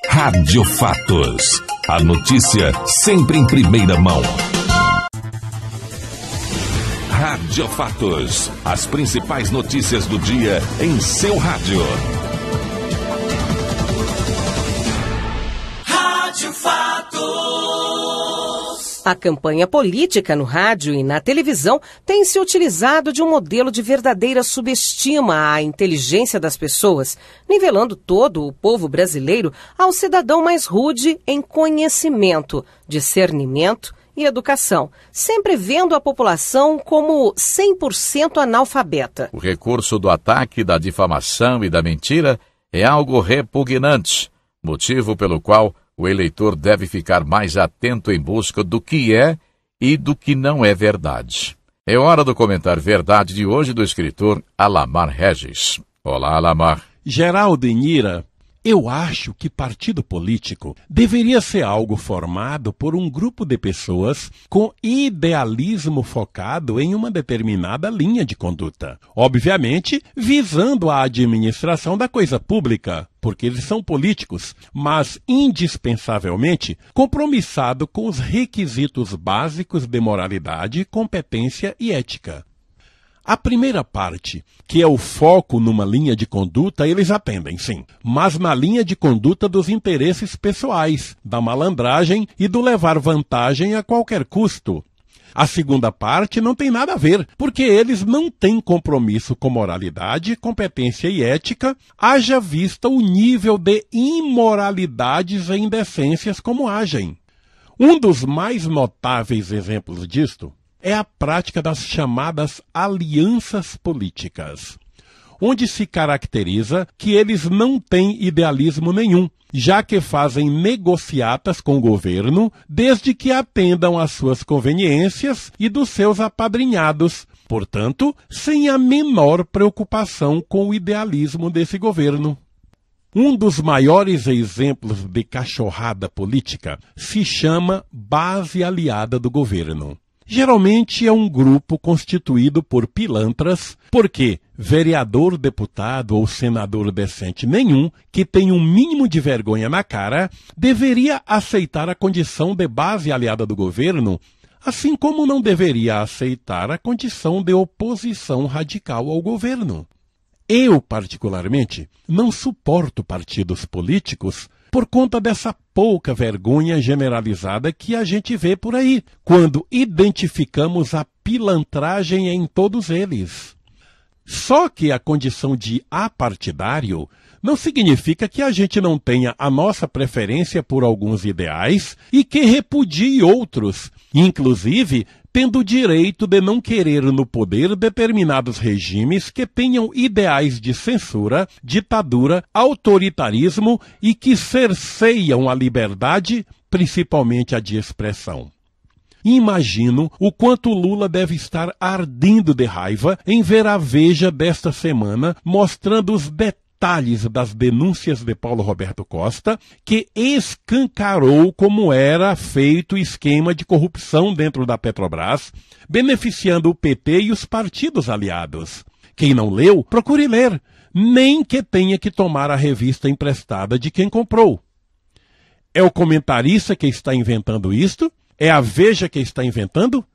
Rádio Fatos. A notícia sempre em primeira mão. Rádio Fatos. As principais notícias do dia em seu rádio. Rádio Fatos. A campanha política no rádio e na televisão tem se utilizado de um modelo de verdadeira subestima à inteligência das pessoas, nivelando todo o povo brasileiro ao cidadão mais rude em conhecimento, discernimento e educação, sempre vendo a população como 100% analfabeta. O recurso do ataque, da difamação e da mentira é algo repugnante, motivo pelo qual o eleitor deve ficar mais atento em busca do que é e do que não é verdade. É hora do comentário verdade de hoje do escritor Alamar Regis. Olá, Alamar. Geraldo e Nira, eu acho que partido político deveria ser algo formado por um grupo de pessoas com idealismo focado em uma determinada linha de conduta. Obviamente, visando a administração da coisa pública, porque eles são políticos, mas indispensavelmente compromissado com os requisitos básicos de moralidade, competência e ética. A primeira parte, que é o foco numa linha de conduta, eles atendem, sim, mas na linha de conduta dos interesses pessoais, da malandragem e do levar vantagem a qualquer custo. A segunda parte não tem nada a ver, porque eles não têm compromisso com moralidade, competência e ética, haja vista o nível de imoralidades e indecências como agem. Um dos mais notáveis exemplos disto é a prática das chamadas alianças políticas, onde se caracteriza que eles não têm idealismo nenhum, já que fazem negociatas com o governo, desde que atendam às suas conveniências e dos seus apadrinhados, portanto, sem a menor preocupação com o idealismo desse governo. Um dos maiores exemplos de cachorrada política se chama base aliada do governo. Geralmente é um grupo constituído por pilantras, porque vereador, deputado ou senador decente nenhum, que tem um mínimo de vergonha na cara, deveria aceitar a condição de base aliada do governo, assim como não deveria aceitar a condição de oposição radical ao governo. Eu, particularmente, não suporto partidos políticos por conta dessa pouca vergonha generalizada que a gente vê por aí, quando identificamos a pilantragem em todos eles. Só que a condição de apartidário não significa que a gente não tenha a nossa preferência por alguns ideais e que repudie outros, inclusive tendo o direito de não querer no poder determinados regimes que tenham ideais de censura, ditadura, autoritarismo e que cerceiam a liberdade, principalmente a de expressão. Imagino o quanto Lula deve estar ardendo de raiva em ver a Veja desta semana mostrando os detalhes das denúncias de Paulo Roberto Costa, que escancarou como era feito o esquema de corrupção dentro da Petrobras, beneficiando o PT e os partidos aliados. Quem não leu, procure ler, nem que tenha que tomar a revista emprestada de quem comprou. É o comentarista que está inventando isto? É a Veja que está inventando?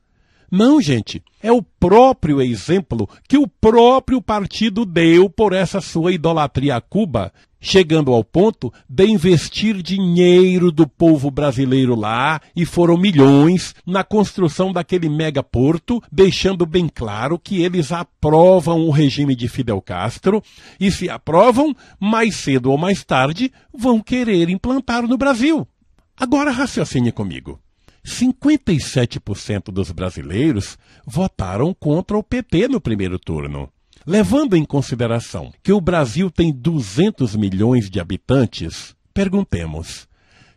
Não, gente, é o próprio exemplo que o próprio partido deu por essa sua idolatria a Cuba, chegando ao ponto de investir dinheiro do povo brasileiro lá, e foram milhões, na construção daquele megaporto, deixando bem claro que eles aprovam o regime de Fidel Castro, e se aprovam, mais cedo ou mais tarde, vão querer implantar no Brasil. Agora raciocine comigo. 57% dos brasileiros votaram contra o PT no primeiro turno. Levando em consideração que o Brasil tem 200 milhões de habitantes, perguntemos,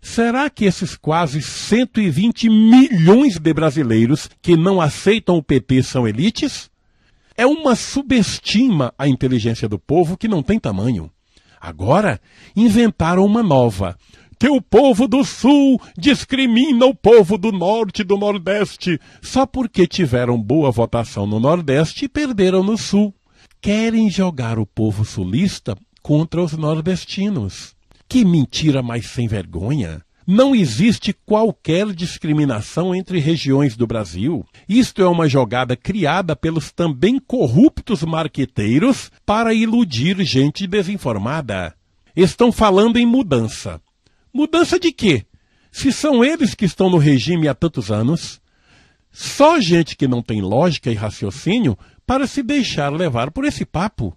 será que esses quase 120 milhões de brasileiros que não aceitam o PT são elites? É uma subestima à inteligência do povo que não tem tamanho. Agora, inventaram uma nova, que o povo do Sul discrimina o povo do Norte e do Nordeste, só porque tiveram boa votação no Nordeste e perderam no Sul. Querem jogar o povo sulista contra os nordestinos. Que mentira mais sem vergonha! Não existe qualquer discriminação entre regiões do Brasil. Isto é uma jogada criada pelos também corruptos marqueteiros para iludir gente desinformada. Estão falando em mudança. Mudança de quê? Se são eles que estão no regime há tantos anos. Só gente que não tem lógica e raciocínio para se deixar levar por esse papo.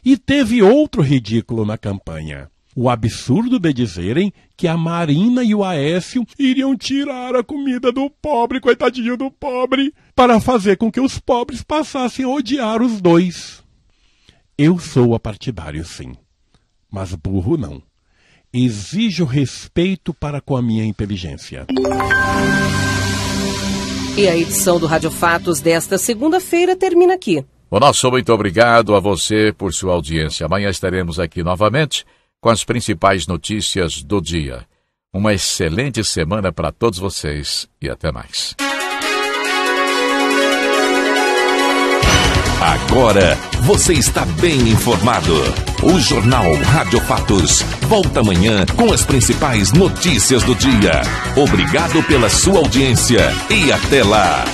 E teve outro ridículo na campanha. O absurdo de dizerem que a Marina e o Aécio iriam tirar a comida do pobre, coitadinho do pobre, para fazer com que os pobres passassem a odiar os dois. Eu sou apartidário, sim, mas burro não. Exijo respeito para com a minha inteligência. E a edição do Rádio Fatos desta segunda-feira termina aqui. O nosso muito obrigado a você por sua audiência. Amanhã estaremos aqui novamente com as principais notícias do dia. Uma excelente semana para todos vocês e até mais. Agora você está bem informado. O Jornal Rádio Fatos volta amanhã com as principais notícias do dia. Obrigado pela sua audiência e até lá.